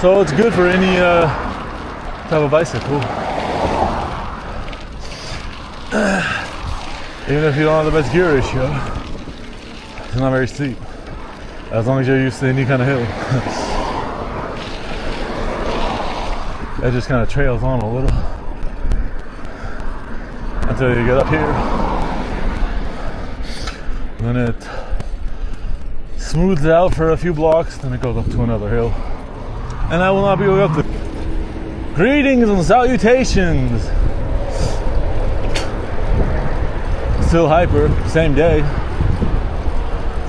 So it's good for any type of bicycle. Even if you don't have the best gear ratio, it's not very steep. As long as you're used to any kind of hill. It just kind of trails on a little until you get up here. Then it smooths out for a few blocks, then it goes up to another hill. And I will not be going up there. Greetings and salutations. Still hyper, same day,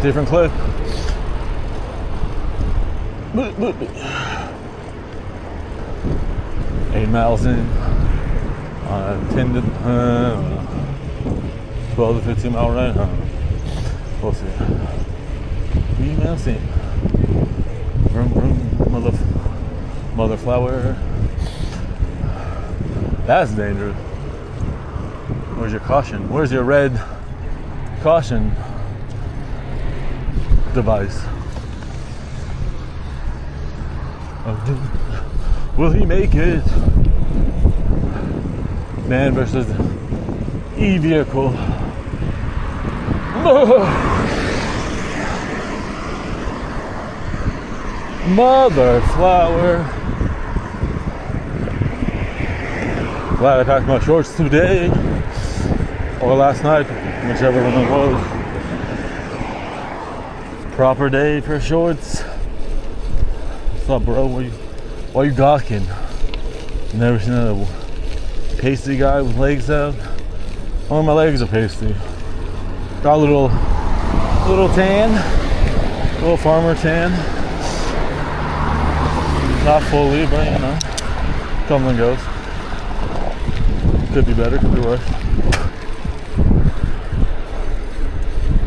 different clip. 8 miles in on a 10 to 12 to 15 mile ride. We'll see. 3 miles in. Vroom, vroom, mother flower. That's dangerous. Where's your caution? Where's your red caution device? Will he make it? Man versus e-vehicle. Mother flower. Glad I packed my shorts today. Or last night, whichever one it was. Proper day for shorts. What's up, bro? Why you gawking? Never seen a pasty guy with legs out. All my legs are pasty. Got a little tan, little farmer tan. Not fully, but you know, comes and goes. Could be better, could be worse.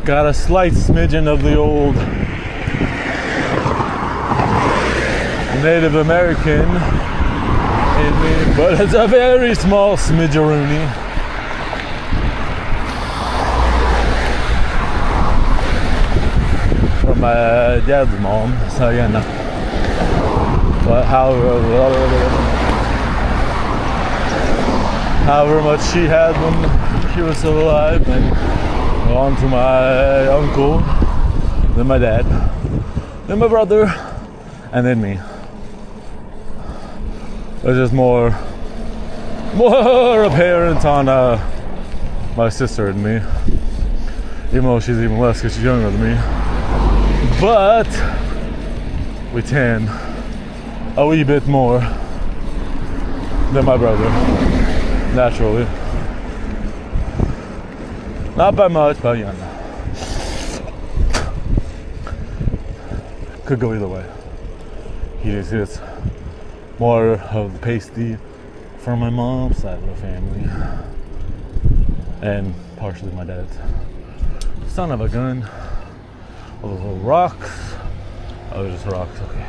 Got a slight smidgen of the old Native American in me, but it's a very small smidgeroony. From my dad's mom, so yeah, no. But however much she had when she was still alive, and on to my uncle, then my dad, then my brother, and then me. It's just more apparent on my sister and me, even though she's even less because she's younger than me. But we tan a wee bit more than my brother, naturally. Not by much, but yeah, no. Could go either way. He just gets more of the pasty from my mom's side of the family, and partially my dad's. Son of a gun. All those little rocks. Oh, they're just rocks. Okay.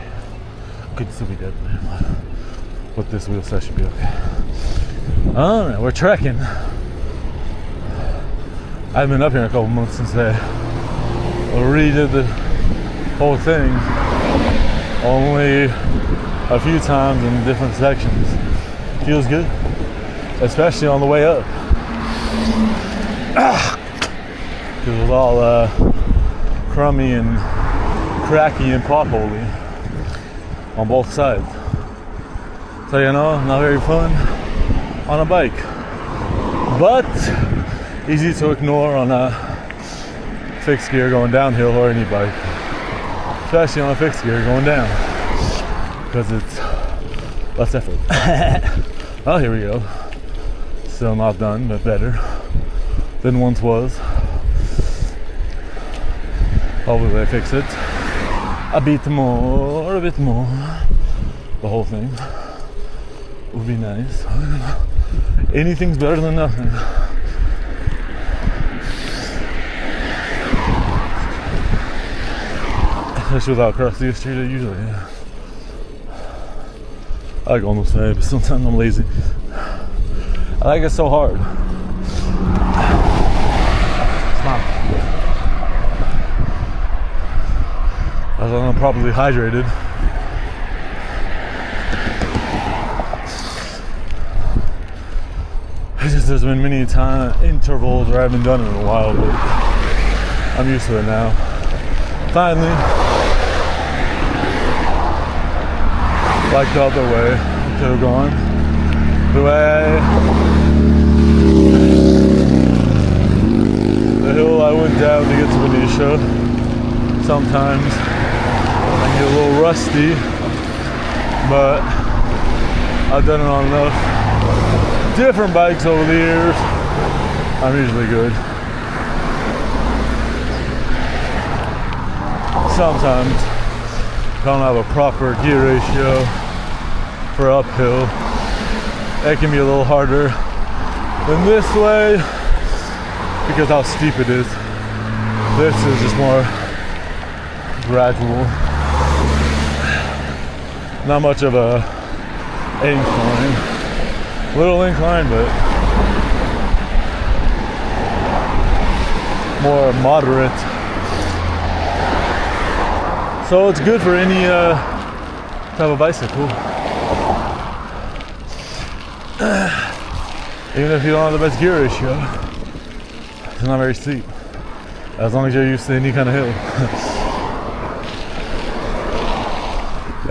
Could still be dead. With this wheel set should be okay. Alright, we're trekking. I haven't been up here in a couple months since they redid the whole thing. Only a few times in different sections. Feels good, especially on the way up. Because it was all crummy and cracky and potholey on both sides. So you know, not very fun on a bike. But easy to ignore on a fixed gear going downhill or any bike. Especially on a fixed gear going down. Because it's less effort. Oh, here we go. Still not done, but better than once was. Hopefully they fix it a bit more. The whole thing would be nice. Anything's better than nothing. Especially without crusty street usually. Yeah. I like almost fast, but sometimes I'm lazy. I like it so hard. Stop. As long as I'm properly hydrated. Because there's been many intervals where I haven't done it in a while, but I'm used to it now. Finally, like the other way, could have gone the hill I went down to get to Venetia. Sometimes I get a little rusty, but I've done it on enough different bikes over the years. I'm usually good. Sometimes if I don't have a proper gear ratio for uphill, it can be a little harder than this way because how steep it is. This is just more gradual. Not much of a incline. Little incline, but more moderate. So it's good for any type of bicycle. Even if you don't have the best gear ratio, it's not very steep. As long as you're used to any kind of hill.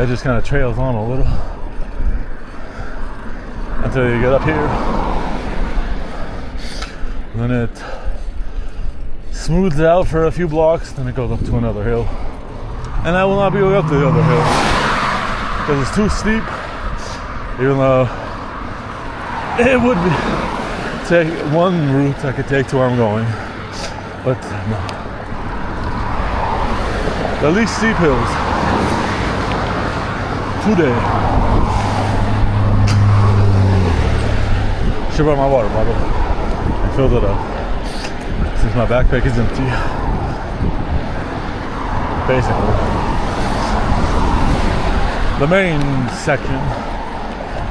It just kind of trails on a little until you get up here. And then it smooths out for a few blocks, then it goes up to another hill. And I will not be going up to the other hill because it's too steep, even though it would be take one route I could take to where I'm going, but no. The least steep hills today. Should brought my water bottle and filled it up since my backpack is empty. Basically, the main section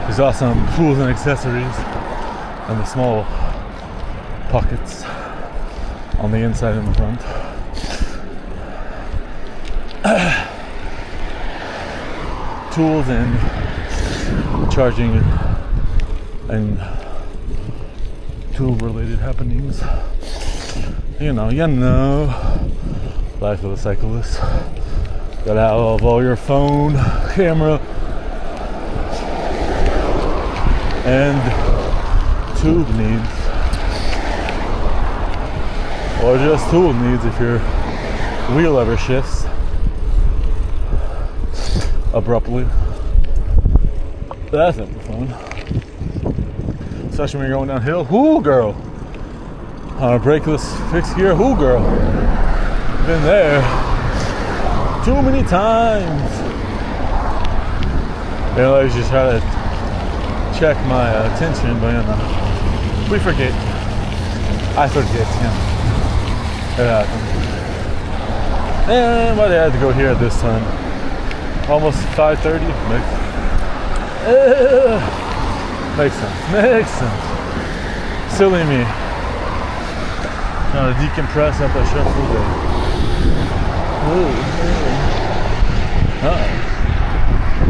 is awesome tools and accessories and the small pockets on the inside and the front. Tools and charging and tool related happenings. You know, life of a cyclist. Gotta have all your phone, camera, and tube needs. Or just tool needs if your wheel ever shifts abruptly. That's never fun. Especially when you're going downhill. Whoo, girl! On a brakeless fixed gear, whoo, girl! Been there too many times. You know, I just try to check my attention, but you know, we forget. I forget, you know. It happens. And but I had to go here at this time. Almost 5:30. Makes sense. Silly me. Trying to decompress after a stressful day.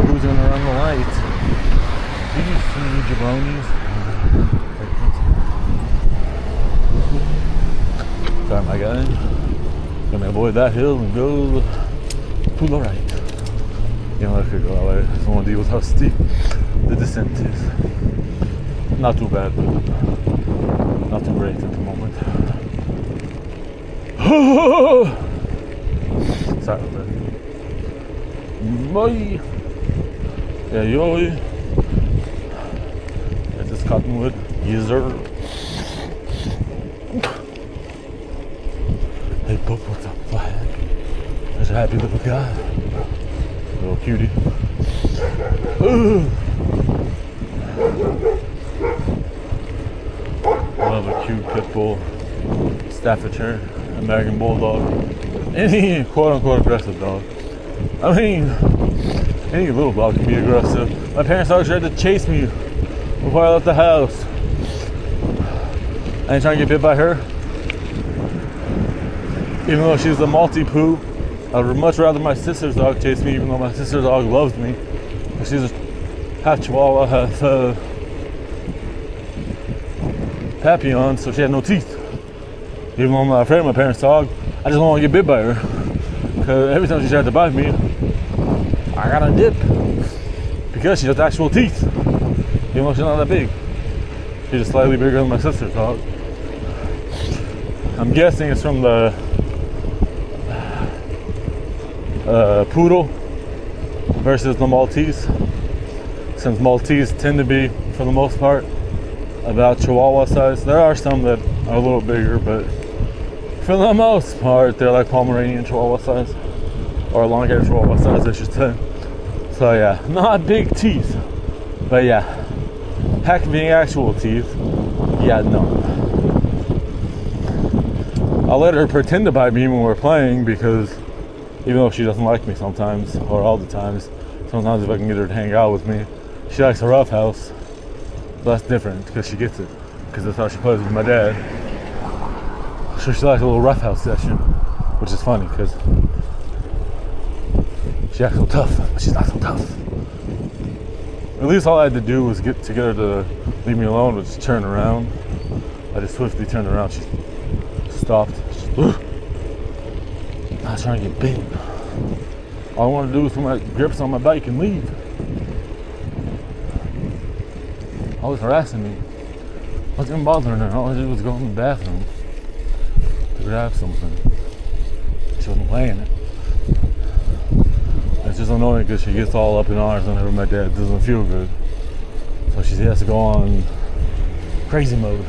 Who's gonna run the light? These jabronis. Sorry, my guy. Gonna avoid that hill and go to the right. You know, I could go that way. I just want to deal with how steep the descent is. Not too bad, but not too great at the moment. Sorry about that. Boy. Yeah, yo. It's just cottonwood. Yes, sir. Hey, Boop, what's up, flag? There's a happy little guy. Little cutie. Another cute pit bull, Staffordshire, American bulldog, any quote-unquote aggressive dog. I mean, any little dog can be aggressive. My parents always tried to chase me before I left the house. I ain't trying to get bit by her. Even though she's a multi-poo, I would much rather my sister's dog chase me, even though my sister's dog loves me. She's a half Chihuahua, half Papillon, so she had no teeth. Even though I'm not afraid of my parents' dog, I just don't want to get bit by her. Because every time she tried to bite me, I got a dip. Because she has actual teeth. Even though she's not that big. She's just slightly bigger than my sister's dog. I'm guessing it's from the poodle versus the Maltese. Since Maltese tend to be, for the most part, about Chihuahua size. There are some that are a little bigger, but for the most part, they're like Pomeranian Chihuahua size, or long-haired Chihuahua size, I should say. So yeah, not big teeth, but yeah, heck being actual teeth, yeah, no. I'll let her pretend to bite me when we're playing, because even though she doesn't like me sometimes, or all the times, sometimes if I can get her to hang out with me, she likes a rough house. So that's different, because she gets it, because that's how she plays with my dad. So she likes a little rough house session, which is funny, because she acts so tough, but she's not so tough. At least all I had to do was get her to leave me alone, was turn around. I just swiftly turned around. She stopped. I was trying to get bit. All I wanted to do was put my grips on my bike and leave. Always harassing me. I wasn't even bothering her. All I did was go in the bathroom to grab something. She wasn't playing it. It's just annoying because she gets all up in arms whenever my dad doesn't feel good. So she has to go on crazy mode.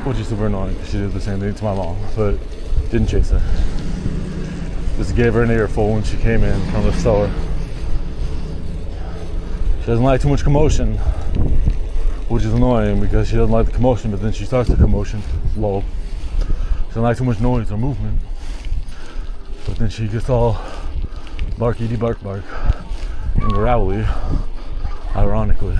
Which is super annoying because she did the same thing to my mom, but didn't chase her. Just gave her an earful when she came in from the store. She doesn't like too much commotion, which is annoying because she doesn't like the commotion, but then she starts the commotion. Lol. She doesn't like too much noise or movement, but then she gets all barky bark bark and growly, ironically.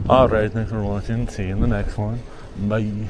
Alright, thanks for watching. See you in the next one. Bye.